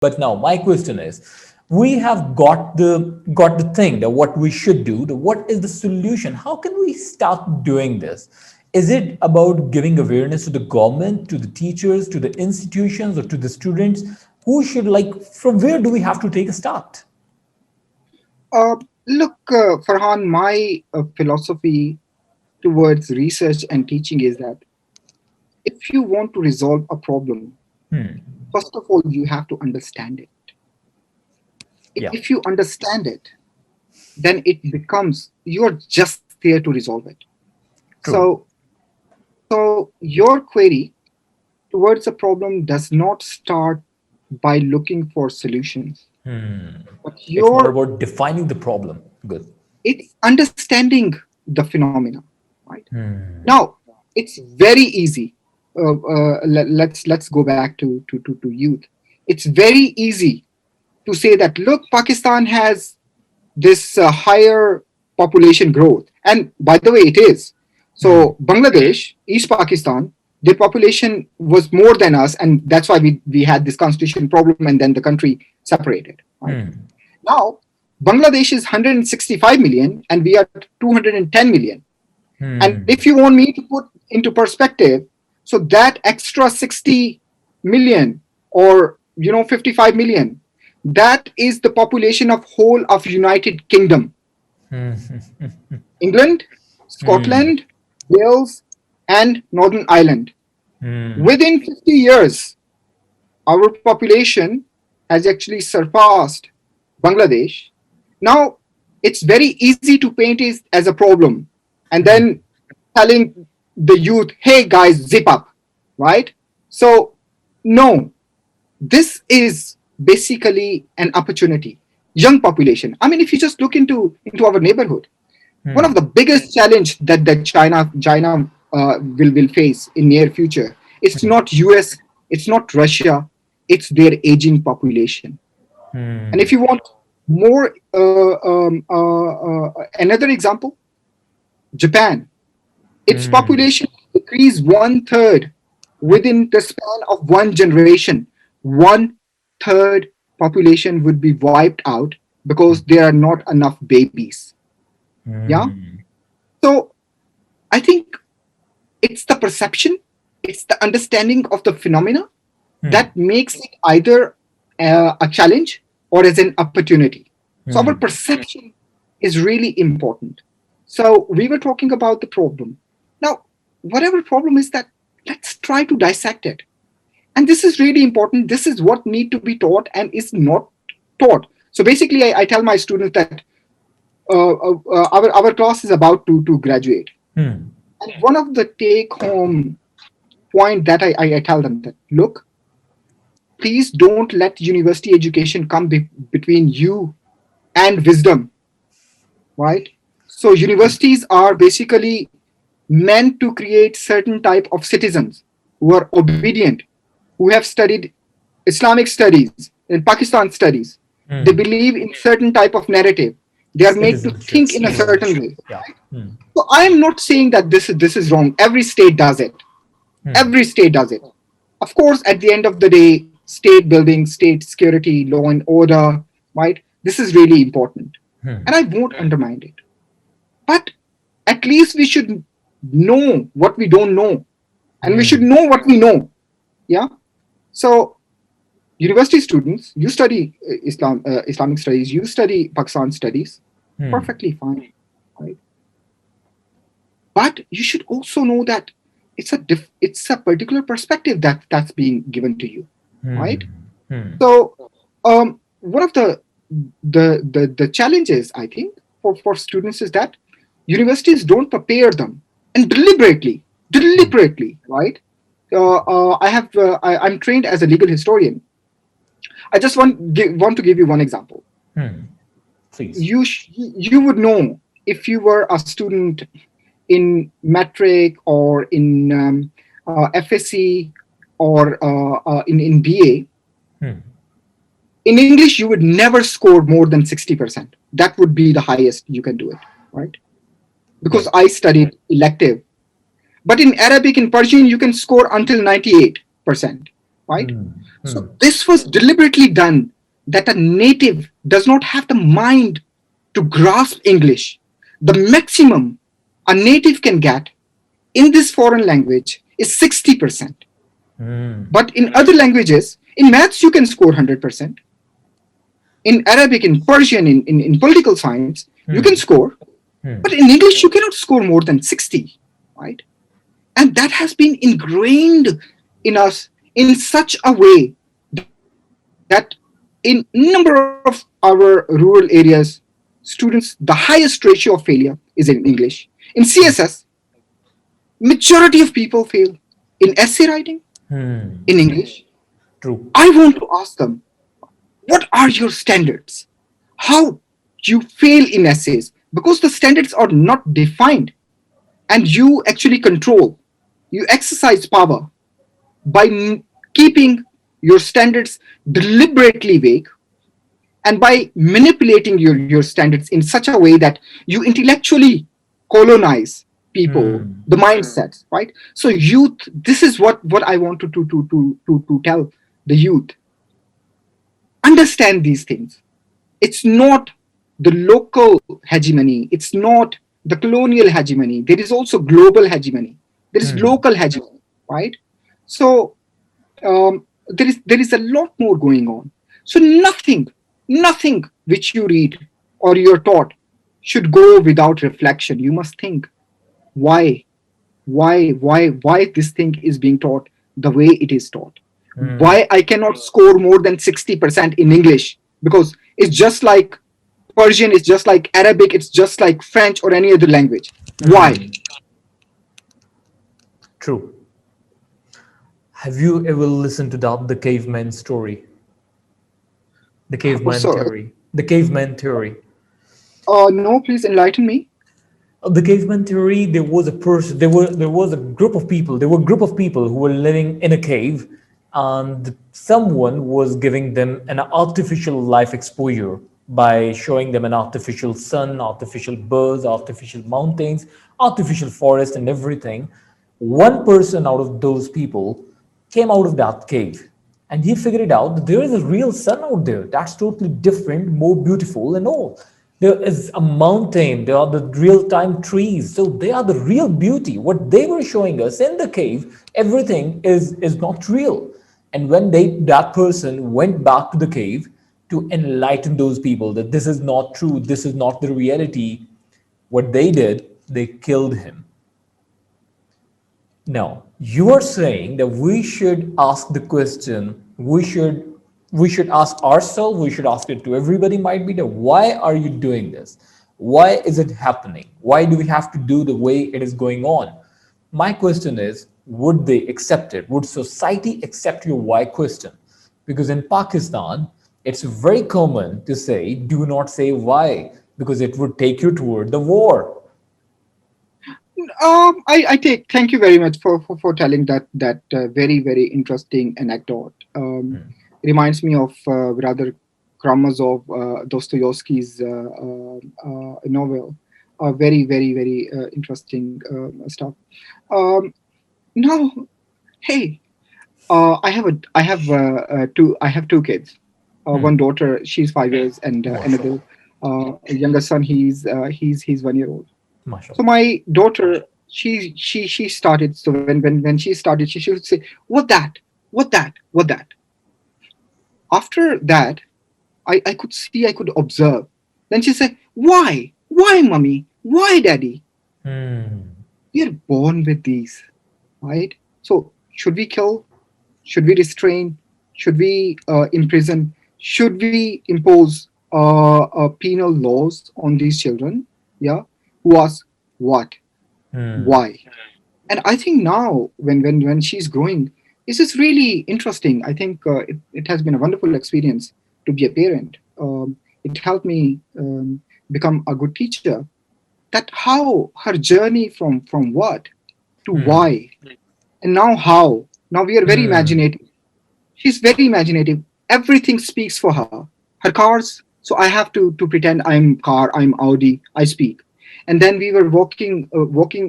But now my question is, we have got the thing that what we should do. What is the solution? How can we start doing this? Is it about giving awareness to the government, to the teachers, to the institutions, or to the students? Who should from where do we have to take a start? Look, Farhan, my philosophy towards research and teaching is that if you want to resolve a problem, first of all, you have to understand it. Yeah, If you understand it, then it becomes you're just there to resolve it. true. So, so your query towards a problem does not start by looking for solutions, but It's more your about defining the problem. Good. it's understanding the phenomena, right? Now, it's very easy. Let's go back to youth. It's very easy to say that look, Pakistan has this higher population growth, and by the way, it is. So Bangladesh, East Pakistan, their population was more than us, and that's why we had this constitution problem, and then the country separated. Right now, Bangladesh is 165 million, and we are 210 million. And if you want me to put into perspective, so that extra 60 million or 55 million, that is the population of whole of United Kingdom, England, Scotland, Wales, and Northern Ireland. Within 50 years, our population has actually surpassed Bangladesh. Now, it's very easy to paint it as a problem and then telling the youth, hey guys, zip up, right? So, no, this is basically an opportunity. Young population. I mean, if you just look into our neighborhood, one of the biggest challenge that China will face in near future. It's not US, it's not Russia, it's their aging population. And if you want more, another example, Japan, its population decreased one third within the span of one generation. One third population would be wiped out because there are not enough babies. Yeah. So I think it's the perception, it's the understanding of the phenomena that makes it either a challenge or as an opportunity. So our perception is really important. So we were talking about the problem. Now, whatever problem is that, let's try to dissect it. And this is really important. This is what need to be taught and is not taught. So basically, I tell my students that our class is about to graduate. And one of the take home point that I tell them that, look, please don't let university education come between you and wisdom, right? So universities are basically meant to create certain type of citizens who are obedient, who have studied Islamic studies and Pakistan studies. They believe in certain type of narrative. They are made to think in a certain way. Yeah. So I am not saying that this is wrong. Every state does it. Every state does it. Of course, at the end of the day, state building, state security, law and order, right? This is really important. And I won't undermine it. But at least we should know what we don't know. And we should know what we know. Yeah. So university students, you study Islamic studies, you study Pakistan studies, perfectly fine, right? But you should also know that it's a particular perspective that's being given to you, right? So one of the challenges I think for students is that universities don't prepare them and deliberately, right? I'm trained as a legal historian. I just want to give you one example. Please. You would know if you were a student in metric or in FSC or in BA. In English, you would never score more than 60%. That would be the highest you can do it, right? Because I studied elective. But in Arabic and Persian, you can score until 98%. right? Hmm. So Hmm. this was deliberately done that a native does not have the mind to grasp English. The maximum a native can get in this foreign language is 60%. Hmm. But in other languages, in maths, you can score 100%. In Arabic, in Persian, in political science, you can Hmm. score. Hmm. But in English, you cannot score more than 60, right? And that has been ingrained in us in such a way that in number of our rural areas, students, the highest ratio of failure is in English. In CSS, majority of people fail. In essay writing, Hmm. in English, True. I want to ask them, what are your standards? How you fail in essays? Because the standards are not defined and you actually control, you exercise power by keeping your standards deliberately vague and by manipulating your standards in such a way that you intellectually colonize people, Hmm. the mindsets, right? So youth, this is what I want to tell the youth. Understand these things. It's not the local hegemony, it's not the colonial hegemony. There is also global hegemony, there is Hmm. local hegemony, right? So there is a lot more going on. So nothing which you read or you're taught should go without reflection. You must think why why this thing is being taught the way it is taught. Hmm. Why I cannot score more than 60% in English, because it's just like Persian, it's just like Arabic, it's just like French or any other language. Why? Hmm. True. Have you ever listened to the caveman story? The caveman So theory. The caveman theory. no, please enlighten me. The caveman theory, there was a person, there was a group of people, there were a group of people who were living in a cave, and someone was giving them an artificial life exposure by showing them an artificial sun, artificial birds, artificial mountains, artificial forest, and everything. One person out of those people came out of that cave, and he figured out that there is a real sun out there that's totally different, more beautiful, and all. There is a mountain, there are the real time trees, so they are the real beauty. What they were showing us in the cave, everything is not real. And when that person went back to the cave to enlighten those people that this is not true, this is not the reality, what they did, they killed him. Now, you are saying that we should ask the question, we should ask ourselves, we should ask it to everybody, might be that why are you doing this? Why is it happening? Why do we have to do the way it is going on? My question is, would they accept it? Would society accept your why question? Because in Pakistan, it's very common to say, do not say why, because it would take you toward the war. I take. Thank you very much for telling that very interesting anecdote. Reminds me of rather Karamazov, Dostoevsky's novel. Very interesting stuff. Um, Now, hey, I have two kids. One daughter, she's 5 years, and another Mashallah. younger son, he's 1 year old. So Mashallah. my daughter, she started. So when she started, she would say, "What that? What that? What that?" After that, I could see, I could observe. Then she said, "Why? Why, mommy? Why, daddy? Hmm. We are born with these, right? So should we kill? Should we restrain? Should we imprison? Should we impose penal laws on these children? Yeah, who ask what, Hmm. why? And I think now when she's growing, this is really interesting. I think it has been a wonderful experience to be a parent. It helped me become a good teacher. That how her journey from what to Hmm. why, and now how. Now we are very Hmm. imaginative. She's very imaginative. Everything speaks for her. Her cars. So I have to pretend I'm car. I'm Audi. I speak. And then we were walking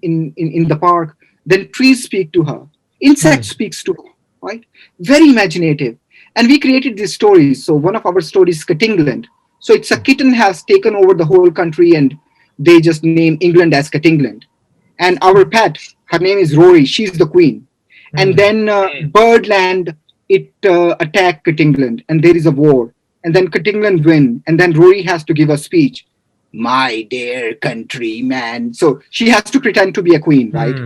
in the park. Then trees speak to her. Insect Hmm. speaks to her. right? Very imaginative. And we created these stories. So one of our stories is England. So it's a kitten has taken over the whole country, and they just name England as England. And our pet, her name is Rory. She's the queen. And then Birdland, it attacked England, and there is a war. And then England win, and then Rory has to give a speech. My dear countryman. So she has to pretend to be a queen, right?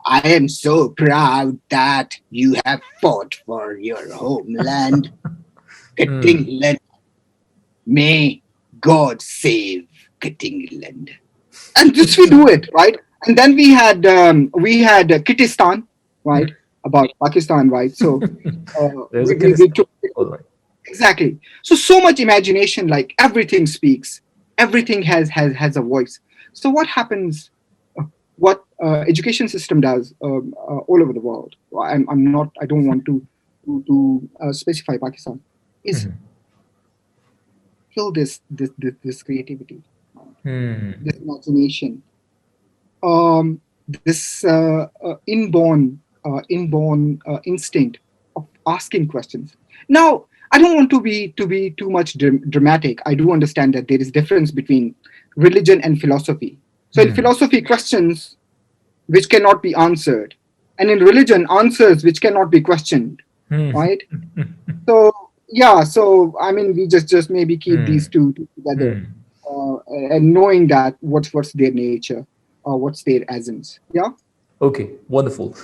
I am so proud that you have fought for your homeland, England. May God save England. And just we do it, right? And then we had Kittistan, right? About Pakistan, right? So There's a we Kyrgyzstan. took All right. exactly. So much imagination, like everything speaks, everything has a voice. So what happens? What education system does all over the world? I'm not. I don't want to specify Pakistan. Is kill this creativity, this imagination, this inborn instinct of asking questions. Now, I don't want to be too much dramatic. I do understand that there is difference between religion and philosophy. So in philosophy, questions which cannot be answered, and in religion, answers which cannot be questioned. Right. So yeah. So I mean, we just maybe keep these two together, and knowing that what's their nature, or what's their essence. Yeah. Okay, wonderful.